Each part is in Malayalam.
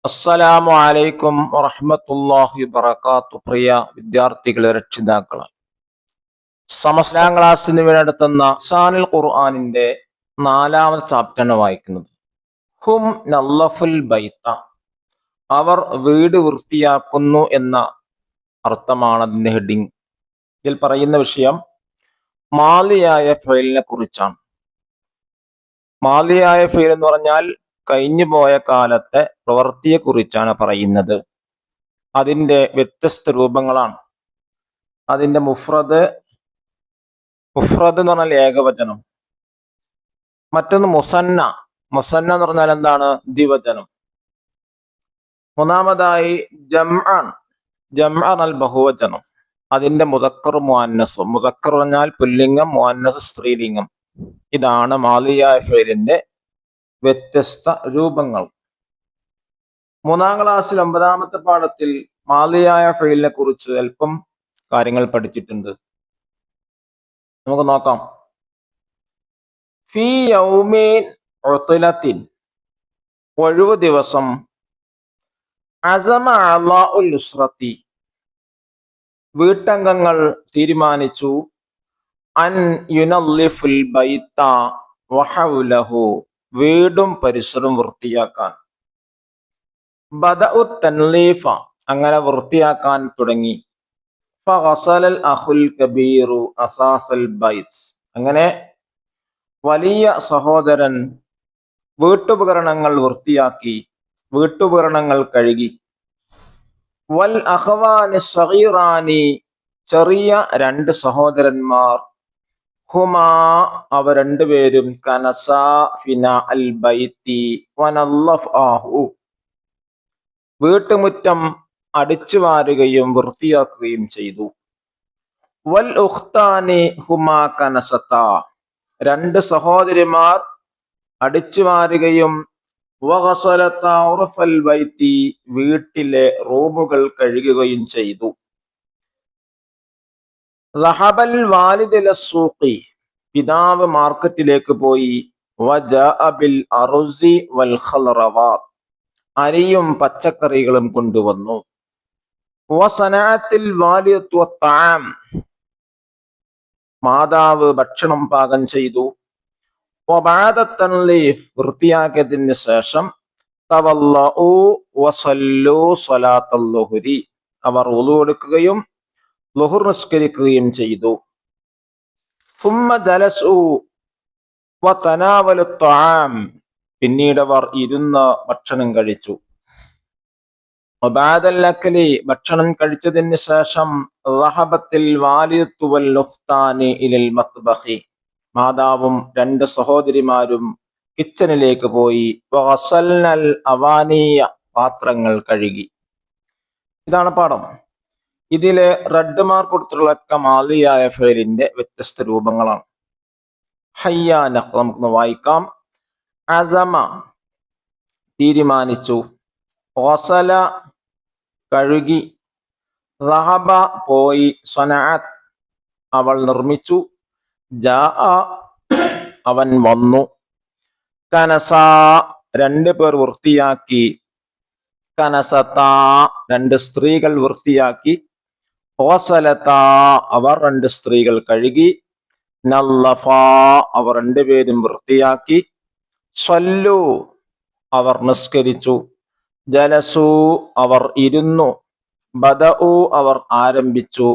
അസ്സലാമു അലൈക്കും വറഹ്മത്തുള്ളാഹി വബറകാതുഹു. പ്രിയ വിദ്യാർത്ഥികളെ, രക്ഷിതാക്കളെ, സമസ്ലാം ക്ലാസ്സിന് നടത്തുന്ന ഷാനുൽ ഖുർആനിന്റെ 4ാമത്തെ ചാപ്റ്ററാണ് വായിക്കുന്നത്. ഹും നല്ലഫുൽ ബൈത്ത, അവർ വീട് വൃത്തിയാക്കുന്നു എന്ന അർത്ഥമാണ് അതിന്റെ ഹെഡിങ്. ഇതിൽ പറയുന്ന വിഷയം മാലിയായ ഫെയിലിനെ കുറിച്ചാണ്. മാലിയായ ഫെയിൽ എന്ന് പറഞ്ഞാൽ കഴിഞ്ഞു പോയ കാലത്തെ പ്രവൃത്തിയെ കുറിച്ചാണ് പറയുന്നത്. അതിൻ്റെ വ്യത്യസ്ത രൂപങ്ങളാണ്. അതിൻ്റെ മുഫ്രദ് എന്ന് പറഞ്ഞാൽ ഏകവചനം. മറ്റൊന്ന് മുസന്ന എന്ന് പറഞ്ഞാൽ എന്താണ്? ദ്വിവചനം. മൂന്നാമതായി ജംഅൻ ബഹുവചനം. അതിൻ്റെ മുദക്കർ മുഅന്നസ്. മുദക്കർ പറഞ്ഞാൽ പുല്ലിംഗം, മുഅന്നസ് സ്ത്രീലിംഗം. ഇതാണ് മാലിയായ ഫെയിലിന്റെ വ്യത്യസ്ത രൂപങ്ങൾ. 3ാം ക്ലാസ്സിൽ 9ാമത്തെ പാഠത്തിൽ മാലിയായ ഫെയിലിനെ കുറിച്ച് അല്പം കാര്യങ്ങൾ പഠിച്ചിട്ടുണ്ട്. നമുക്ക് നോക്കാം. ഫീ യൗമിൻ ഉത്ലത്തിൻ, ഒഴിവ് ദിവസം. അസമ അളാഉൽ ഉസ്റത്തി, വീട്ടംഗങ്ങൾ തീരുമാനിച്ചു. അൻ യുനല്ലിഫുൽ ബൈത്ത വഹൗലഹു, വീടും പരിസരവും വൃത്തിയാക്കാൻ. ബദഉ തൻലീഫ, അങ്ങനെ വൃത്തിയാക്കാൻ തുടങ്ങി. ഫഗസലൽ അഖുൽ കബീറു അസാസൽ ബൈത്ത്, അങ്ങനെ വലിയ സഹോദരൻ വീട്ടുപകരണങ്ങൾ വൃത്തിയാക്കി, വീട്ടുപകരണങ്ങൾ കഴുകി. വൽ അഖവാനി സഗീറാനി, ചെറിയ 2 സഹോദരന്മാർ. ഹുമാ, അവ രണ്ടുപേരും. കനസാ ഫിനാ അൽ ബൈത്തി വനല്ലഫാഹു, വീട്ടുമുറ്റം അടിച്ചു വാരുകയും വൃത്തിയാക്കുകയും ചെയ്തു. വൽ ഉഖ്താനി ഹുമാ കനസത്താ, 2 സഹോദരിമാർ അടിച്ചു വാരുകയും വഗസലത്താ ഉർഫൽ ബൈത്തി, വീട്ടിലെ റൂമുകൾ കഴുകുകയും ചെയ്തു. റഹബൽ വാലിദ് ലസ്സൂഖി, പിതാവ് മാർക്കറ്റിലേക്ക് പോയി. വജാഅ ബിൽ അറുസി വൽ ഖൽറവാത്ത്, അരിയും പച്ചക്കറികളും കൊണ്ടുവന്നു. വസനഅത്തിൽ വാലിദത്തു വത്തആം, മാതാവ് ഭക്ഷണം പാകം ചെയ്തു. വബഅദ തൻലീഫ്, വൃത്തിയാക്കിയതിന് ശേഷം. തവല്ലഉ വസല്ലു സ്വലാത്തൽ ളുഹ്രി, അവർ വുളു എടുക്കുകയും ളുഹർ നിസ്കരിക്കുകയും ചെയ്തു. സുമ്മ ജലസു വതനാവലു ത്വആം, പിന്നീട് അവർ ഇരുന്ന് ഭക്ഷണം കഴിച്ചു. വബഅദൽ അക്ലി, ഭക്ഷണം കഴിച്ചതിന് ശേഷം. റഹബത്തിൽ വാലിദത്തു വൽ ഉഖ്താനി ഇലൽ മത്ബഖി, മാതാവും 2 സഹോദരിമാരും കിച്ചണിലേക്ക് പോയി. വഗസൽനൽ അവാനിയ, പാത്രങ്ങൾ കഴുകി. ഇതാണ് പാഠം. ഇതിലെ റെഡ് മാർക്ക് കൊടുത്തിട്ടുള്ള മാലിയായ ഫെയിലിന്റെ വ്യത്യസ്ത രൂപങ്ങളാണ്. ഹയ്യാന, നമുക്ക് വായിക്കാം. അസമ, തീരുമാനിച്ചു. വസല, കഴുകി. റഹബ, പോയി. സനഅത്ത്, അവൾ നിർമ്മിച്ചു. ജാഅ, അവൻ വന്നു. കനസാ, 2 പേർ വൃത്തിയാക്കി. കനസത്താ, 2 സ്ത്രീകൾ വൃത്തിയാക്കി. വസലത്താ, അവർ 2 സ്ത്രീകൾ കഴുകി. നല്ലഫാ, അവർ 2 പേരും വൃത്തിയാക്കി. സ്വല്ലു, അവർ നിസ്കരിച്ചു. ജലസു, അവർ ഇരുന്നു. ബദഉ, അവർ ആരംഭിച്ചു.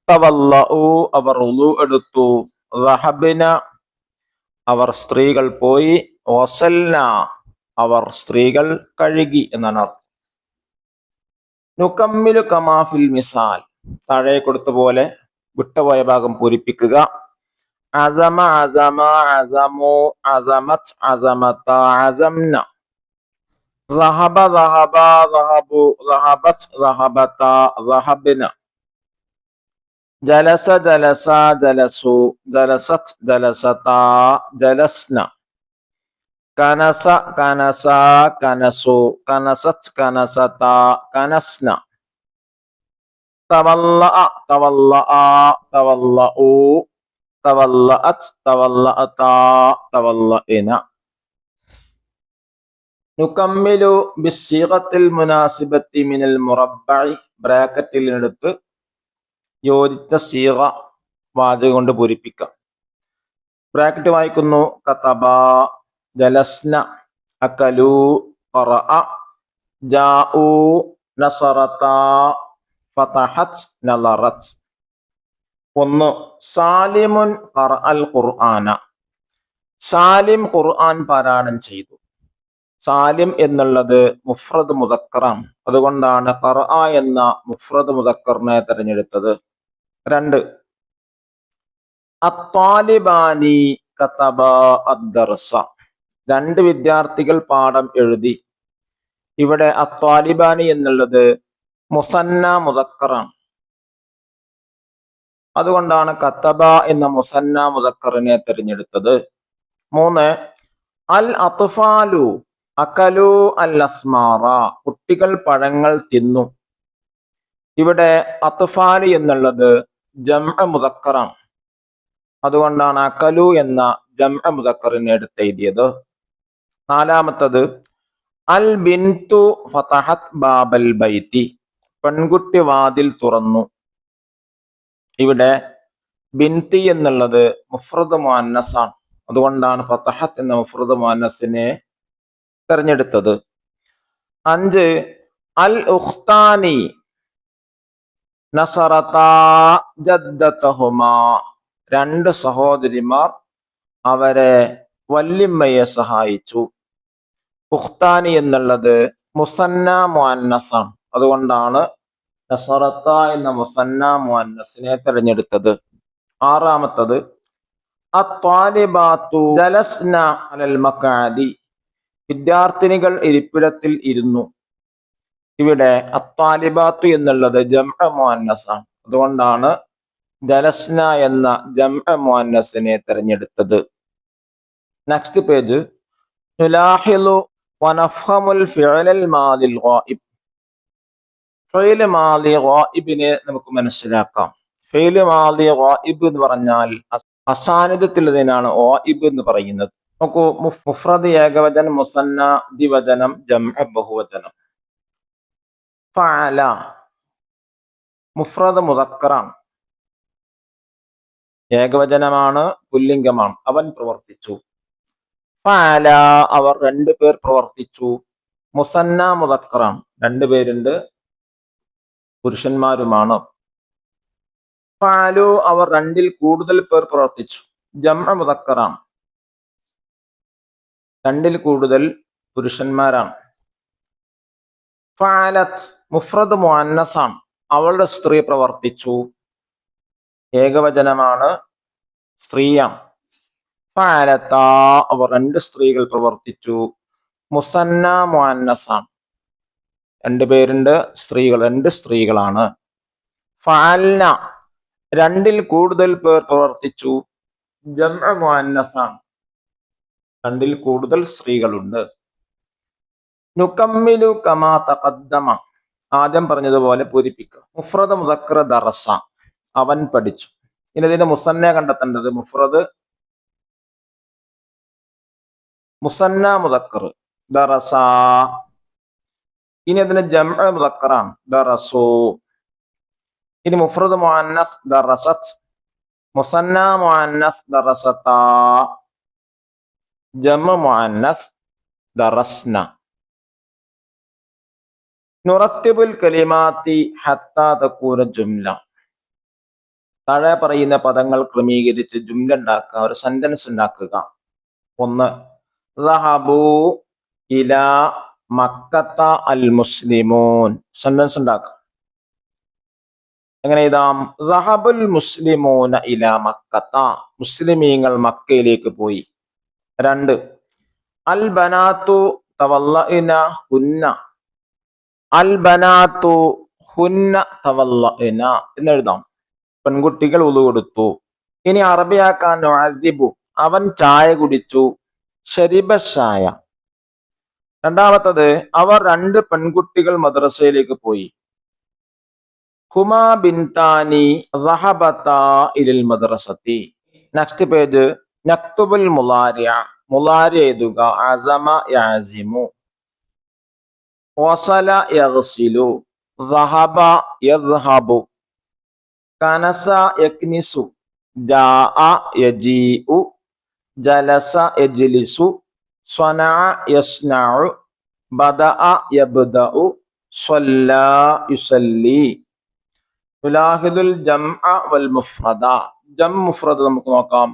തവല്ലഉ, അവർ വുളു എടുത്തു. റഹബിന, അവർ സ്ത്രീകൾ പോയി. വസൽന, അവർ സ്ത്രീകൾ കഴുകി എന്നാണ് അർത്ഥം. നുകമ്മിലു കമാഫിൽ മിസാൽ, താഴെ കൊടുത്ത പോലെ വിട്ടുപോയ ഭാഗം പൂരിപ്പിക്കുക. അസമ അസമ അസമു അസമത് അസമത അസംന. റഹബ റഹബ റഹബു റഹബത് റഹബത റഹബ്ന. ജലസ ജലസ ജലസു ജലസത് ജലസത ജലസ്ന. കനസ കനസ കനസു കനസത് കനസത കനസ്ന. തവല്ലഅ തവല്ലഅ തവല്ലഉ തവല്ലഅത് തവല്ലഅത തവല്ലഇന. നുകമ്മിലു ബിസ്സീഗത്തിൽ മുനാസിബത്തി മിനൽ മുറബ്ബഇ ബ്രാക്കറ്റിലെടുത്ത് യോജിച്ച സീഗ വാചകം കൊണ്ട് പൂരിപ്പിക്കാം. ബ്രാക്കറ്റ് വായിക്കുന്നു. കതബ, ജലസ്ന, അകലു, ഖറഅ, ജാഉ, നസറത, ഫതഹത്, നളറത്. 1. സാലിമുൻ ഖറഅൽ ഖുർആന. സാലിം ഖുർആൻ പാരായണം ചെയ്തു. സാലിം എന്നുള്ളത് മുഫ്രദ് മുദക്കറാണ്. അതുകൊണ്ടാണ് ഖറഅ എന്ന മുഫ്രദ് മുദക്കറിനെ തിരഞ്ഞെടുത്തത്. 2. അത്വാലിബാനി കതബ അദ്ദർസ. 2 വിദ്യാർത്ഥികൾ പാഠം എഴുതി. ഇവിടെ അത്വാലിബാനി എന്നുള്ളത് മുസന്ന മുദക്കറാണ്. അതുകൊണ്ടാണ് കതബ എന്ന മുസന്ന മുദക്കറിനെ തിരഞ്ഞെടുത്തത്. 3. അൽ അത്ഫാലു അകലു അൽ അസ്മാറ. കുട്ടികൾ പഴങ്ങൾ തിന്നു. ഇവിടെ അത്ഫാല് എന്നുള്ളത് ജംഅ മുദക്കറാണ്. അതുകൊണ്ടാണ് അകലു എന്ന ജംഅ മുദക്കറിനെ എടുത്തെഴുതിയത്. 4. അൽ ബിന്തു ഫതഹത് ബാബൽ ബൈത്തി. പെൺകുട്ടി വാതിൽ തുറന്നു. ഇവിടെ ബിന്തി എന്നുള്ളത് മുഫ്രദ് മുഅന്നസാണ്. അതുകൊണ്ടാണ് ഫതഹത്ത് എന്ന മുഫ്രദ് മുഅന്നസിനെ തെരഞ്ഞെടുത്തത്. 5. അൽ ഉഖ്താനി നസറതാ ജദ്ദതഹുമാ. 2 സഹോദരിമാർ അവരെ വല്യമ്മയെ സഹായിച്ചു. ഉഖ്താനി എന്നുള്ളത് മുസന്ന മുഅന്നസാണ്. അതുകൊണ്ടാണ് നസറത്ത എന്ന മുസന്ന മുഅന്നസിനെ തിരഞ്ഞെടുത്തത്. 6. അത്വാലിബാത്തു ജലസ്ന അലൽ മഖഅദി. വിദ്യാർത്ഥിനികൾ ഇരിപ്പിടത്തിൽ ഇരുന്നു. ഇവിടെ അത്വാലിബാത്തു എന്നുള്ളത് ജംഅ മുഅന്നസാണ്. അതുകൊണ്ടാണ് ജലസ്ന എന്ന ജംഅ മുഅന്നസിനെ തിരഞ്ഞെടുത്തത്. Next page. നുലാഹിലു വനഫ്ഹമുൽ ഫിഅലൽ മാദിൽ ഗായിബ്. ഫിഅൽ മാദി ഗായിബിനെ നമുക്ക് മനസ്സിലാക്കാം. ഫിഅൽ മാദി ഗായിബ് എന്ന് പറഞ്ഞാൽ അസാന്നിധ്യത്തിലുള്ളതിനാണ് ഗായിബ് എന്ന് പറയുന്നത്. നോക്കൂ, മുഫ്രദ് ഏകവചനം, മുസന്ന ദ്വിവചനം, ജംഅ ബഹുവചനം. ഫഅല മുഫ്രദ് മുദക്കറാണ്, ഏകവചനമാണ്, പുല്ലിംഗമാണ്. അവൻ പ്രവർത്തിച്ചു. ഫഅല അവർ 2 പേർ പ്രവർത്തിച്ചു. മുസന്ന മുദക്കറാണ്, 2 പേരുണ്ട്, പുരുഷന്മാരുമാണ്. ഫഅലു അവർ 2ൽ കൂടുതൽ പേർ പ്രവർത്തിച്ചു. ജംഅ മുദക്കറാണ്, 2ൽ കൂടുതൽ പുരുഷന്മാരാണ്. ഫഅലത് മുഫ്രദ് മുഅന്നസാണ്, അവളുടെ സ്ത്രീ പ്രവർത്തിച്ചു, ഏകവചനമാണ്, സ്ത്രീയാണ്. ഫഅലതാ അവർ 2 സ്ത്രീകൾ പ്രവർത്തിച്ചു. മുസന്ന മുഅന്നസാണ്, 2 പേരുണ്ട്, സ്ത്രീകൾ 2 സ്ത്രീകളാണ്. ഫഅൽന 2ൽ കൂടുതൽ പേർ പ്രവർത്തിച്ചു. ജംഅ മുഅന്നസാണ്, 2ൽ കൂടുതൽ സ്ത്രീകളുണ്ട്. നുകമ്മിലു കമാ തഖദ്ദമ. ആദ്യം പറഞ്ഞതുപോലെ പൂരിപ്പിക്കുക. മുഫ്രദ് മുദക്കർ ദറസ, അവൻ പഠിച്ചു. ഇനി ഇതിന്റെ മുസന്ന കണ്ടെത്തേണ്ടത് മുഫ്രദ് മുസന്ന മുദക്കർ ദറസ. ഇനി അതിന് ജംഅ മുദക്കറാണ്, ദറസു. ഇനി മുഫ്രദ് മുഅന്നസ് ദറസത്, മുസന്ന മുഅന്നസ് ദറസതാ, ജംഅ മുഅന്നസ് ദറസ്ന. നുറത്തിബുൽ കലിമാത്തി ഹത്താ തകൂന ജുംല. താഴെ പറയുന്ന പദങ്ങൾ ക്രമീകരിച്ച് ജുംല ഉണ്ടാക്കുക, ഒരു സെന്റൻസ് ഉണ്ടാക്കുക. 1. ദഹബു ഇലാ മക്കത്ത അൽ മുസ്ലിമൂൻ. സെന്റൻസ് ഉണ്ടാക്കുക. എങ്ങനെ എഴുതാം? ദഹബുൽ മുസ്ലിമൂന ഇലാ മക്കത്ത. മുസ്ലിമീങ്ങൾ മക്കയിലേക്ക് പോയി. 2. അൽ ബനാത്തു തവല്ലഇന ഹുന്ന. അൽ ബനാത്തു ഹുന്ന തവല്ലഇന എന്നെഴുതാം. പെൺകുട്ടികൾ ഉളു കൊടുത്തു. ഇനി അറബിയാക്കാൻ നുഅദ്ദിബു, അവൻ ചായ കുടിച്ചു. ശരിബ ചായ. 2. അവർ 2 പെൺകുട്ടികൾ മദ്രസയിലേക്ക് പോയി. ഹുമാ ബിൻതാനി ദഹബതാ ഇലൽ മദ്രസതി. Next page. നക്തുബുൽ മുലാരിഅ. മുലാരി എഴുതുക. അസമ യഅസിമു. വസല യഗ്സിലു, ദഹബ യദ്ഹബു, കനസ യക്നിസു, ജാഅ യജീഉ, ജലസ യജ്ലിസു, സ്വനഅ യസ്നഉ, ബദഅ യബ്ദഉ, സ്വല്ലാ യുസല്ലി. തുലാഹിദുൽ ജംഅ വൽ മുഫ്രദ. മുഫ്രദ് നമുക്ക് നോക്കാം.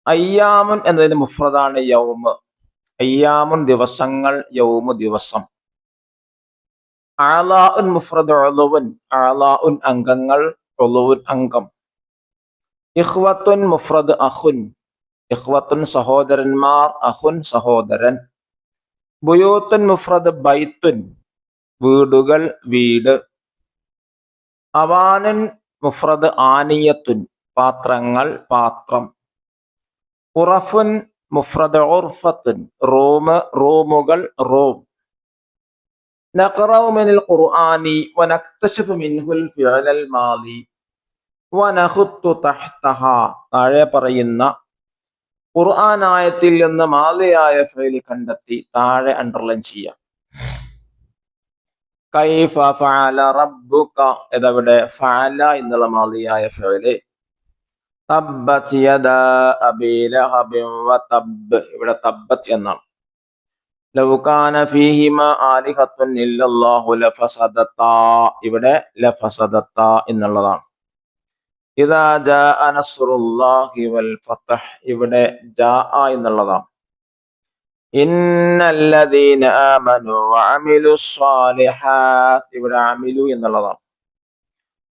അയ്യാമുൻ എന്നതിന് മുഫ്രദാണ് യൗമ്. അയ്യാമുൻ ദിവസങ്ങൾ, യൗമു ദിവസം. അഅ്ലാഉൻ മുഫ്രദ് ഉളുവുൻ, അഅ്ലാഉൻ അംഗങ്ങൾ, ഉളുവുൻ അംഗം. ഇഖ്വത്തുൻ മുഫ്രദ് അഖുൻ, ഇഖ്വത്തുൻ സഹോദരന്മാർ, അഖുൻ സഹോദരൻ. ബുയൂത്തുൻ മുഫ്രദ് ബൈത്തുൻ, വീടുകൾ, വീട്. അവാനുൻ മുഫ്രദ് ആനിയത്തുൻ, പാത്രങ്ങൾ, പാത്രം. ഉറഫുൻ മുഫ്രദ് ഉർഫത്തുൻ, റൂമ്, റൂമുകൾ, റൂം. നഖറഉ മിനൽ ഖുർആനി വനക്തശിഫു മിൻഹുൽ ഫിഅലൽ മാദി വനഖുത്തു തഹ്തഹാ. താഴെ പറയുന്ന ഖുർആൻ ആയത്തിൽ നിന്ന് മാദിയായ ഫഅൽ കണ്ടെത്തി താഴെ അണ്ടർലൈൻ ചെയ്യാം. കൈഫ ഫഅല റബ്ബുക, ഇതവിടെ ഫഅല എന്നുള്ള മാദിയായ ഫഅൽ. തബ്ബത് യദാ അബീ ലഹബിൻ വതബ്, ഇവിടെ തബ്ബത് എന്നാണ്. ലൗ കാന ഫീഹിമാ ആലിഹത്തുൻ ഇല്ലല്ലാഹു ലഫസദതാ, ഇവിടെ ലഫസദതാ എന്നുള്ളതാണ്. ഇദാ ജാഅ നസ്റുല്ലാഹി വൽ ഫതഹ്, ഇവിടെ ജാഅ എന്നുള്ളതാണ്. ഇന്നല്ലദീന ആമനു വഅമിലുസ് സ്വാലിഹാത്ത്, ഇവിടെ അമിലു എന്നുള്ളതാണ്.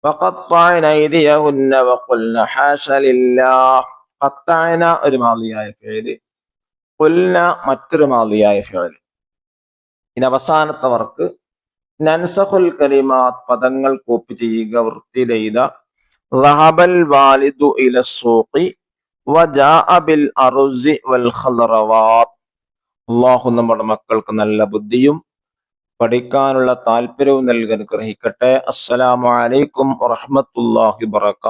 വഖത്തഅന ഐദിയഹുന്ന വഖുൽന ഹാശ ലില്ലാഹ്. ഖത്തഅന ഒരു മാദിയായ ഫിഅൽ, ഖുൽന മറ്റൊരു മാദിയായ ഫിഅൽ. ഇനി അവസാനത്തെ വർക്ക് നൻസഖുൽ കലിമാത്ത്, പദങ്ങൾ കോപ്പി ചെയ്യുക, വൃത്തിയിലെഴുത. ദഹബൽ വാലിദു ഇലസ്സൂഖി വജാഅ ബിൽ അർസി വൽ ഖളറവാത്ത്. അല്ലാഹു നമ്മുടെ മക്കൾക്ക് നല്ല ബുദ്ധിയും പഠിക്കാനുള്ള താല്പര്യവും നൽകാൻ അനുഗ്രഹിക്കട്ടെ. അസ്സലാമു അലൈക്കും വറഹ്മത്തുള്ളാഹി വബറകാതുഹു.